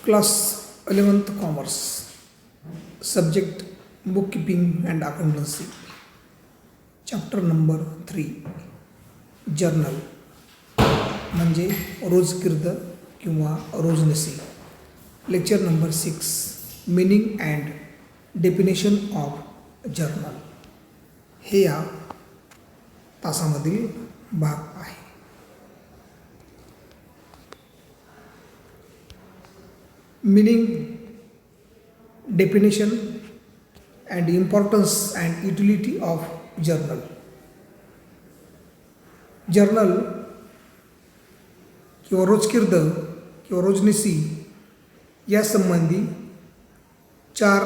Class 11th Commerce. Subject Bookkeeping and Accountancy. Chapter number 3. Journal म्हणजे रोजकीर्द किंवा रोजनिशी. Lecture number 6. Meaning and Definition of Journal. हे या तासामधील भाग आहे. Meaning, definition and importance and utility of journal. Journal किंवा रोजकीर्द किंवा रोजनिशी या संबंधी 4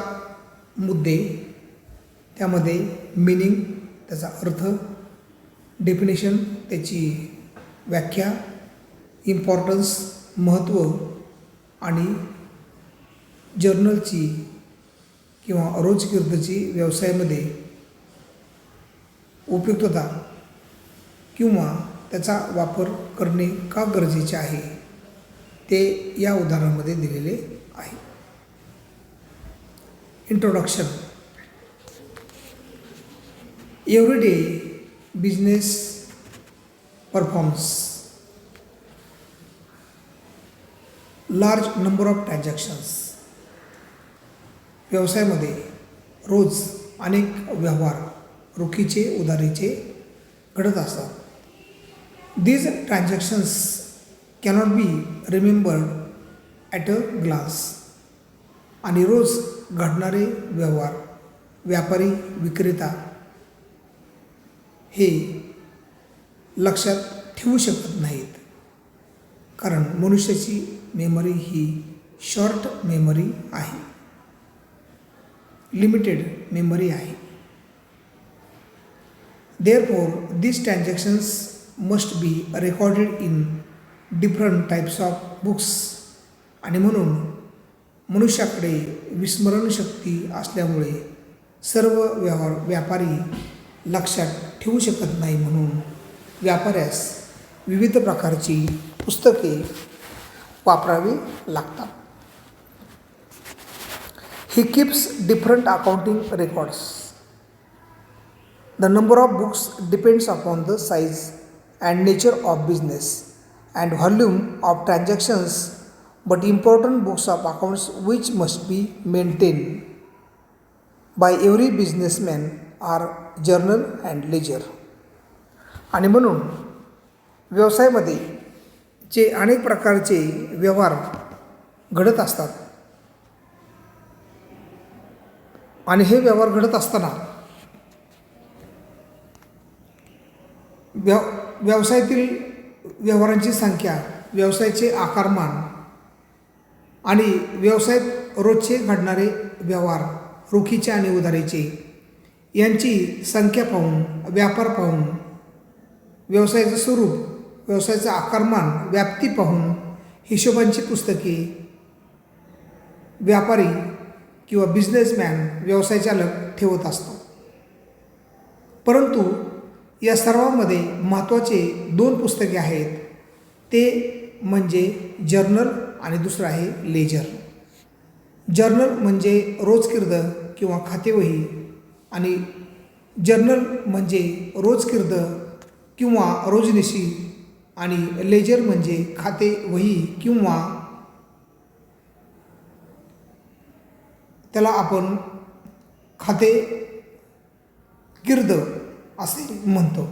मुद्दे, त्यामध्ये मीनिंग त्याचा अर्थ, डेफिनेशन त्याची व्याख्या, इम्पॉर्टन्स महत्त्व आणि जर्नलची किंवा रोजकीर्दची व्यवसायामध्ये उपयुक्तता किंवा त्याचा वापर करणे का गरजेचे आहे ते या उदाहरणामध्ये दिलेले आहे. Introduction. Everyday business performs large number of transactions. व्यवसायामध्ये रोज अनेक व्यवहार रोखीचे उधारीचे घडत असतात. These transactions cannot be remembered at a glance. आणि रोज घडणारे व्यवहार व्यापारी विक्रेता हे लक्षात ठेवू शकत नाहीत, कारण मनुष्याची मेमरी ही शॉर्ट मेमरी आहे, लिमिटेड मेमरी आहे. Therefore these transactions must be recorded in different types of books. आणि म्हणून मनुष्याकडे विस्मरणशक्ती असल्यामुळे सर्व व्यवहार व्यापारी लक्षात ठेवू शकत नाही, म्हणून व्यापाऱ्यास विविध प्रकारची पुस्तके वापरावी लागतात. He keeps different accounting records. The number of books depends upon the size and nature of business and volume of transactions, but important books of accounts which must be maintained by every businessman are journal and ledger. आणि म्हणून व्यवसायामध्ये जे अनेक प्रकारचे व्यवहार घडत असतात आणि हे व्यवहार घडत असताना व्यवसायातील व्यवहारांची संख्या, व्यवसायाचे आकारमान आणि व्यवसायात रोजचे घडणारे व्यवहार रोखीचे आणि उधारीचे यांची संख्या पाहून, व्यापार पाहून, व्यवसायाचं स्वरूप, व्यवसायाचं आकारमान, व्याप्ती पाहून हिशोबांची पुस्तके व्यापारी किंवा बिझनेसमॅन व्यवसाय चालक ठेवत असतो. परंतु या सर्वांमध्ये महत्त्वाचे 2 पुस्तके आहेत, ते म्हणजे जर्नल आणि दुसरं आहे लेजर. जर्नल म्हणजे रोजकीर्द किंवा खातेवही आणि जर्नल म्हणजे रोजकीर्द किंवा रोजनिशी आणि लेजर म्हणजे खातेवही किंवा त्याला आपण खातेकीर्द असे म्हणतो.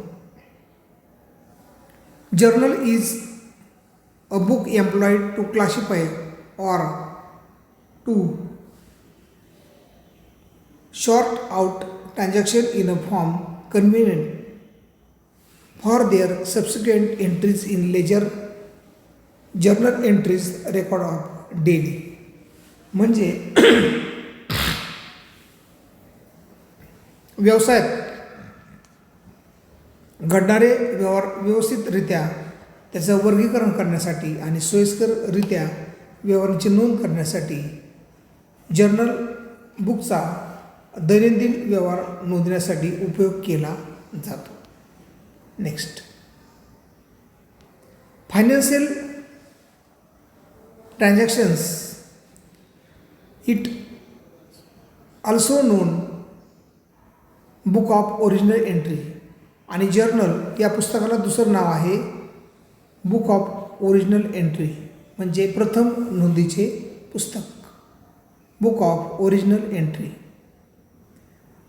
Journal is a book employed to classify or to sort out transaction in a form convenient for their subsequent entries in ledger. Journal entries record of daily. म्हणजे व्यवसायात घडणारे व्यवहार व्यवस्थितरित्या त्याचं वर्गीकरण करण्यासाठी आणि सोयीस्कररित्या व्यवहारांची नोंद करण्यासाठी जर्नल बुकचा दैनंदिन व्यवहार नोंदण्यासाठी उपयोग केला जातो. Next, financial transactions it also non book of original entry. आणि जर्नल या पुस्तकाला दुसरं नाव आहे बुक ऑफ ओरिजिनल एंट्री, म्हणजे प्रथम नोंदीचे पुस्तक, book of original entry.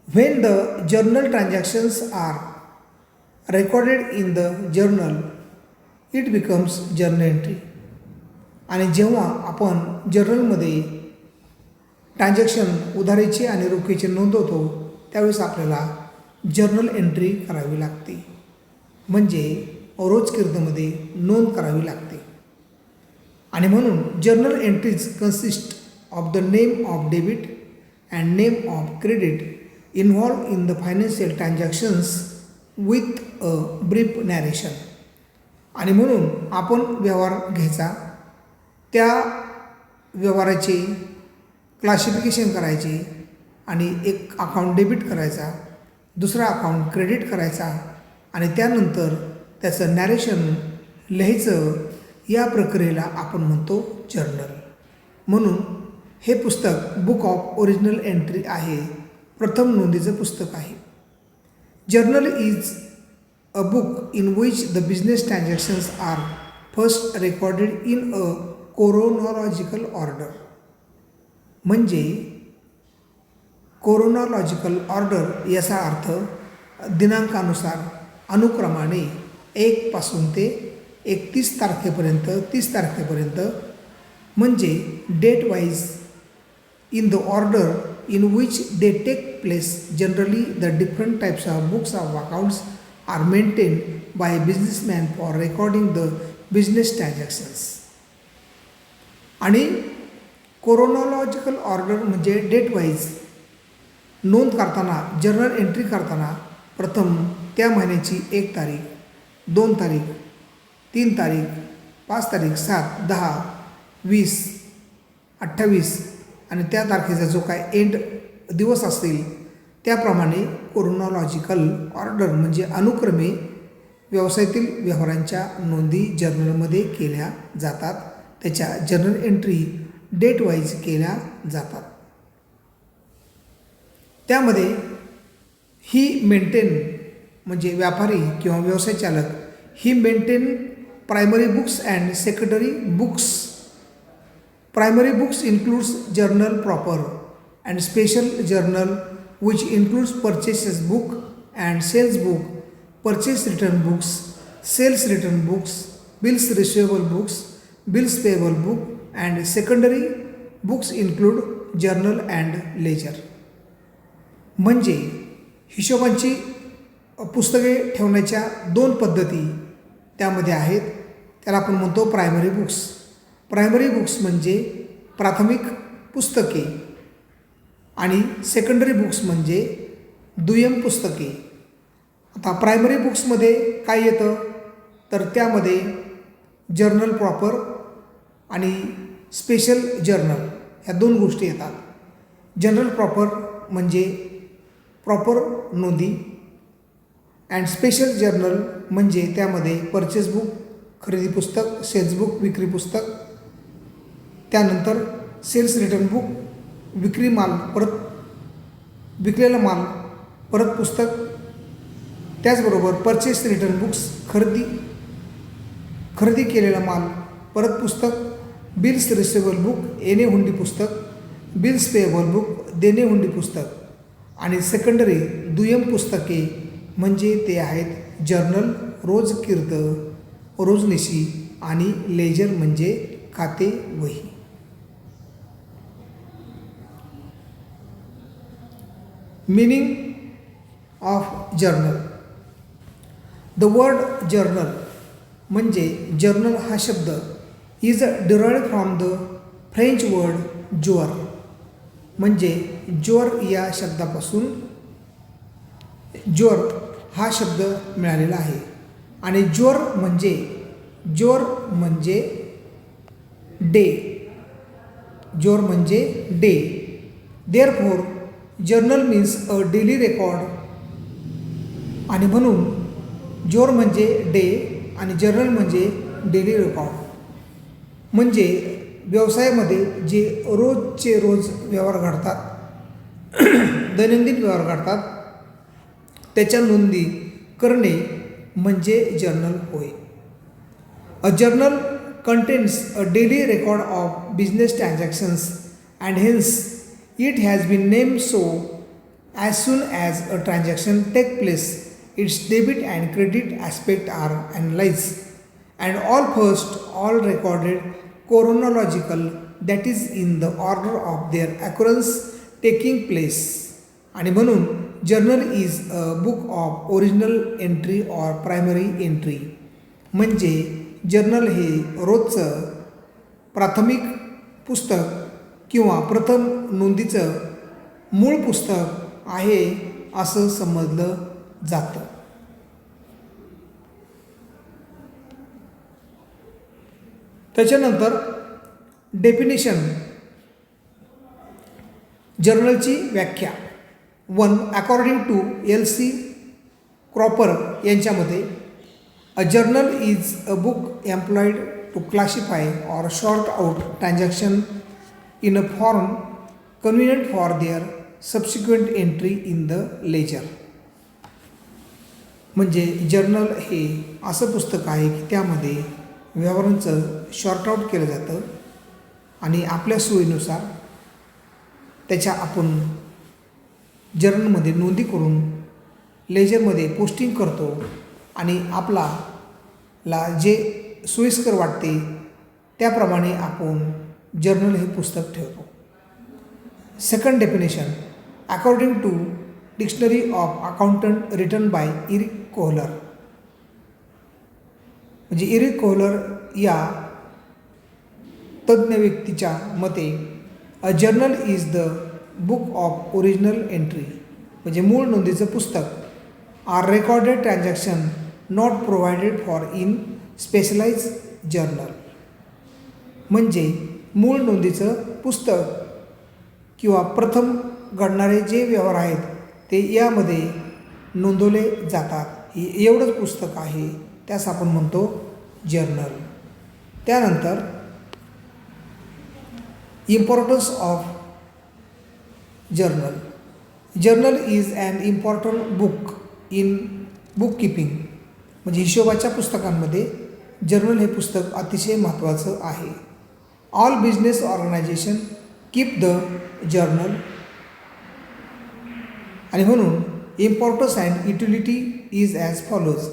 When the journal transactions are recorded in the journal it becomes journal entry. आणि जेव्हा आपण जर्नलमध्ये ट्रान्झॅक्शन उधारीचे आणि रोखीचे नोंदवतो त्यावेळेस आपल्याला जर्नल एंट्री करावी लागते, म्हणजे रोजकीर्दमध्ये नोंद करावी लागते. आणि म्हणून journal entries consist of the name of debit and name of credit involve in the financial transactions with a brief narration. आणि म्हणून आपण व्यवहार घ्यायचा, त्या व्यवहाराचे क्लासिफिकेशन करायचे आणि एक अकाउंट डेबिट करायचा, दुसरा अकाउंट क्रेडिट करायचा आणि त्यानंतर त्याचं नॅरेशन लिहायचं. या प्रक्रियेला आपण म्हणतो जर्नल. म्हणून हे पुस्तक बुक ऑफ ओरिजिनल एंट्री आहे, प्रथम नोंदीचं पुस्तक आहे. Journal is a book in which the business transactions are first recorded in a chronological order. म्हणजे कोरोनॉलॉजिकल ऑर्डर याचा अर्थ दिनांकानुसार अनुक्रमाने 1 पासून ते 31 तारखेपर्यंत 30 तारखेपर्यंत, म्हणजे date wise in the order in which they take place. Generally the different types of books of accounts are maintained by businessman for recording the business transactions. आणि कोरोनॉलॉजिकल ऑर्डर म्हणजे डेट वाईज नोंद करताना, journal entry करताना प्रथम त्या महिन्याची 1 तारीख, 2 तारीख, 3 तारीख, 5 तारीख, 7, 10, 20, 28 आणि त्या तारखेचा जो काय एंड दिवस असतील त्याप्रमाणे कोरोनॉलॉजिकल ऑर्डर म्हणजे अनुक्रमे व्यवसायातील व्यवहारांच्या नोंदी जर्नलमध्ये केल्या जातात. त्याच्या जर्नल एंट्री डेट वाईज केल्या जातात. त्यामध्ये ही मेंटेन म्हणजे व्यापारी किंवा व्यवसाय चालक ही maintain primary books and secondary books. Primary books includes journal proper and special journal which includes purchases book and sales book, purchase return books, sales return books, bills receivable books, bills payable book and secondary books include journal and ledger. म्हणजे हिशोबांची पुस्तके ठेवण्याच्या 2 पद्धती त्यामध्ये आहेत. त्याला आपण म्हणतो प्रायमरी बुक्स. प्रायमरी बुक्स म्हणजे प्राथमिक पुस्तके आणि सेकंडरी बुक्स म्हणजे दुय्यम पुस्तके. आता प्रायमरी बुक्समध्ये काय येतं तर त्यामध्ये जर्नल प्रॉपर आणि स्पेशल जर्नल ह्या 2 गोष्टी येतात. जर्नल प्रॉपर म्हणजे प्रॉपर नोंदी अँड स्पेशल जर्नल म्हणजे त्यामध्ये परचेस बुक खरेदी पुस्तक, सेल्स बुक विक्री पुस्तक, त्यानंतर सेल्स रिटर्न बुक विक्री माल परत विकलेला माल परत पुस्तक, त्याचबरोबर परचेस रिटर्न बुक्स खरेदी केलेला माल परत पुस्तक, बिल्स रिसिवेबल बुक येणे हुंडी पुस्तक, बिल्स पेएबल बुक देणे हुंडी पुस्तक आणि सेकंडरी दुय्यम पुस्तके म्हणजे ते आहेत जर्नल, रोजकीर्द, रोजनिशी आणि लेजर म्हणजे खाते वही. Meaning of journal. The word journal म्हणजे जर्नल हा शब्द is derived from the French word jowar म्हणजे जोअर या शब्दापासून जोअर हा शब्द मिळालेला आहे. आणि जोअर म्हणजे डे. जोअर म्हणजे डे. देअरफॉर जर्नल मीन्स अ डेली रेकॉर्ड. आणि म्हणून जोअर म्हणजे डे आणि जर्नल म्हणजे डेली रेकॉर्ड. म्हणजे व्यवसायामध्ये जे रोजचे रोज व्यवहार घडतात, दैनंदिन व्यवहार घडतात, त्याच्या नोंदी करणे म्हणजे जर्नल होय. अ journal contains a daily record of business transactions and hence it has been named so. As soon as a transaction takes place, its debit and credit aspect are analyzed and all recorded chronological, that is in the order of their occurrence taking place. आणि म्हणून journal is a book of original entry or primary entry. म्हणजे journal हे रोजचं प्राथमिक पुस्तक किंवा प्रथम नोंदीचं मूळ पुस्तक आहे असं समजलं जातं. त्याच्यानंतर डेफिनेशन, जर्नलची व्याख्या. 1. According to L.C. क्रॉपर यांच्यामध्ये a journal is a book employed to classify or sort out transaction in a form convenient for their subsequent entry in the ledger. म्हणजे जर्नल हे असं पुस्तक आहे की त्यामध्ये व्यवहारांचं शॉर्ट आउट केलं जातं आणि आपल्या सोयीनुसार त्याच्या आपण जर्नलमध्ये नोंदी करून लेजरमध्ये पोस्टिंग करतो आणि आपल्याला जे सोयीस्कर वाटते त्याप्रमाणे आपण जर्नल हे पुस्तक ठेवतो. Second definition, according to dictionary of accountant written by Eric Kohler. म्हणजे इरिक कोहलर या तज्ज्ञ व्यक्तीच्या मते a journal is the book of original entry. म्हणजे मूळ नोंदीचं पुस्तक are recorded transaction not provided for in specialize journal. म्हणजे मूळ नोंदीचं पुस्तक किंवा प्रथम घडणारे जे व्यवहार आहेत ते यामध्ये नोंदवले जातात. हे एवढंच पुस्तक आहे, त्यास आपण म्हणतो जर्नल. त्यानंतर importance of journal. Journal is an important book in bookkeeping. म्हणजे हिशोबाच्या पुस्तकांमध्ये जर्नल हे पुस्तक अतिशय महत्त्वाचं आहे. All business organisation keep the journal. आणि म्हणून importance and utility is as follows.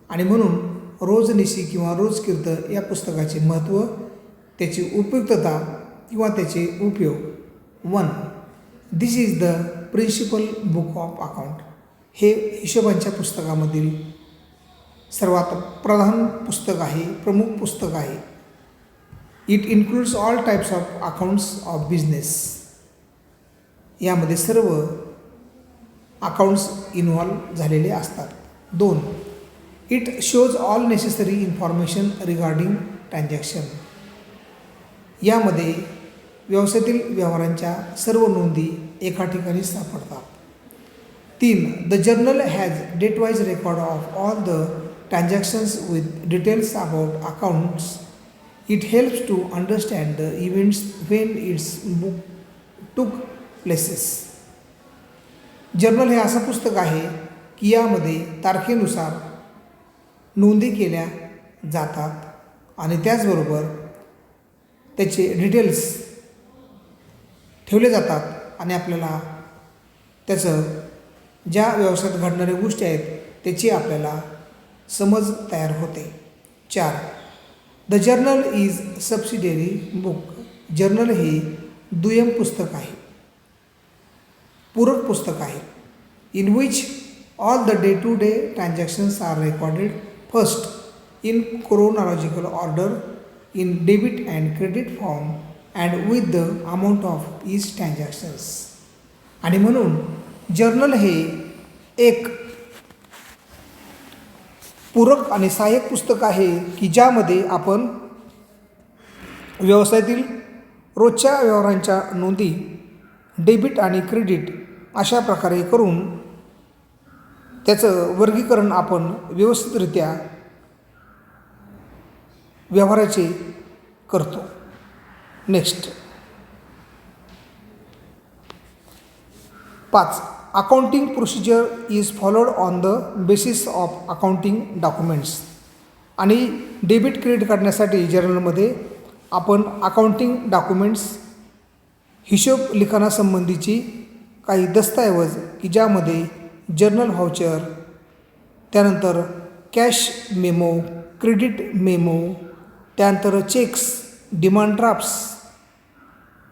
आणि म्हणून रोजनिशी किंवा रोजकीर्त या पुस्तकाचे महत्त्व, त्याची उपयुक्तता किंवा त्याचे उपयोग. 1. This is the principal book of account. हे हिशोबांच्या पुस्तकामधील सर्वात प्रधान पुस्तक आहे, प्रमुख पुस्तक आहे. It includes all types of accounts of business. यामध्ये सर्व अकाउंट्स इन्व्हॉल्व झालेले असतात. 2. It shows all necessary information regarding transaction. यामध्ये व्यवसायातील व्यवहारांच्या सर्व नोंदी एका ठिकाणी सापडतात. 3. The journal has date wise record of all the transactions with details about accounts. It helps to understand the events when its book took places. Journal हे असं पुस्तक आहे की यामध्ये तारखेनुसार नोंदी केल्या जातात आणि त्याचबरोबर त्याचे डिटेल्स ठेवले जातात आणि आपल्याला त्याचं ज्या व्यवसायात घडणाऱ्या गोष्टी आहेत त्याची आपल्याला समज तयार होते. 4. The journal is subsidiary book. Journal हे दुय्यम पुस्तक आहे, पूरक पुस्तक आहे. In which all the day to day transactions are recorded first in chronological order in debit and credit form and with the amount of each transactions. आणि म्हणून journal हे एक पूरक आणि सहाय्यक पुस्तक आहे की ज्यामध्ये आपण व्यवसायातील रोजच्या व्यवहारांच्या नोंदी डेबिट आणि क्रेडिट अशा प्रकारे करून त्याचं वर्गीकरण आपण व्यवस्थितरित्या व्यवहाराचे करतो. Next 5. Accounting procedure is followed on the basis of accounting documents. आणि डेबिट क्रेडिट काढण्यासाठी जर्नलमध्ये आपण अकाउंटिंग डॉक्युमेंट्स हिशोब लिखाणासंबंधीची काही दस्तऐवज की ज्यामध्ये जर्नल व्हाउचर, त्यानंतर कॅश मेमो, क्रेडिट मेमो, त्यानंतर cheques, demand drafts,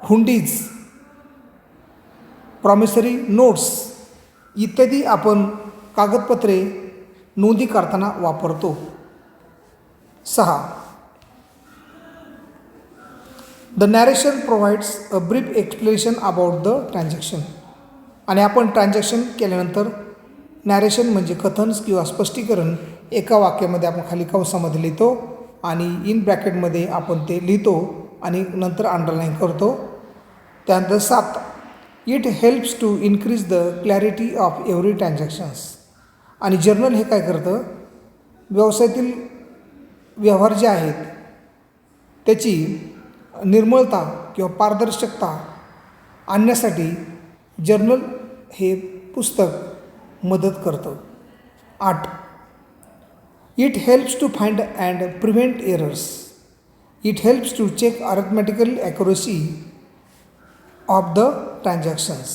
hundis, promissory notes इत्यादी आपण कागदपत्रे नोंदी करताना वापरतो. 6. The narration provides a brief explanation about the transaction. आणि आपण ट्रान्झॅक्शन केल्यानंतर नॅरेशन म्हणजे कथन किंवा स्पष्टीकरण एका वाक्यामध्ये आपण खाली कंसामध्ये लिहितो आणि इन ब्रॅकेटमध्ये आपण ते लिहितो आणि नंतर अंडरलाईन करतो. त्यानंतर 7. It helps to increase the clarity of every transactions. आणि जर्नल हे काय करतं, व्यवसायातील व्यवहार जे आहेत त्याची निर्मळता किंवा पारदर्शकता आणण्यासाठी जर्नल हे पुस्तक मदत करतं. 8. It helps to find and prevent errors. It helps to check arithmetical accuracy of the transactions.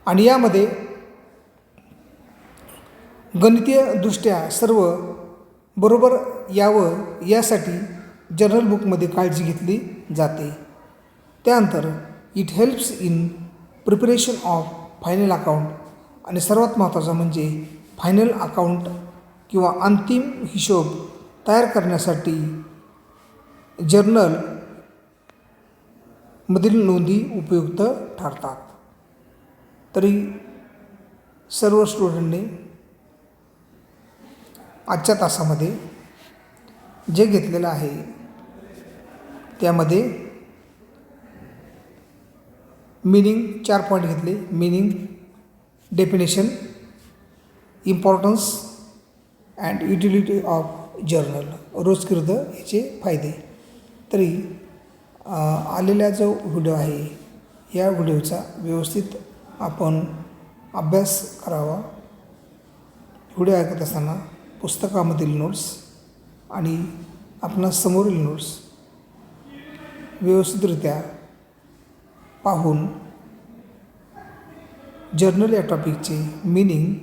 आणि यामध्ये गणितीयदृष्ट्या सर्व बरोबर यावं यासाठी जर्नल बुकमध्ये काळजी घेतली जाते. त्यानंतर it helps in preparation of final account. आणि सर्वात महत्त्वाचं म्हणजे फायनल अकाउंट किंवा अंतिम हिशोब तयार करण्यासाठी जर्नल मधील नोंदी उपयुक्त ठरतात. तरी सर्व स्टुडंटने आजच्या तासामध्ये जे घेतलेलं आहे त्यामध्ये मीनिंग 4 पॉईंट घेतले. Meaning, definition, importance and utility of journal, रोजकीर्द याचे फायदे. तरी आलेला जो व्हिडिओ आहे या व्हिडिओचा व्यवस्थित आपण अभ्यास करावा. व्हिडिओ ऐकत असताना पुस्तकामधील नोट्स आणि आपणा समोरील नोट्स व्यवस्थितरित्या पाहून जर्नल या टॉपिकचे meaning,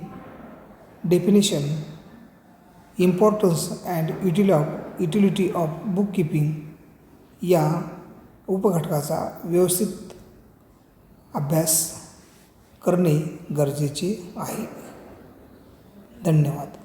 definition, importance and utility of book keeping या उपघटकाचा व्यवस्थित अभ्यास करणे गरजेचे आहे. धन्यवाद.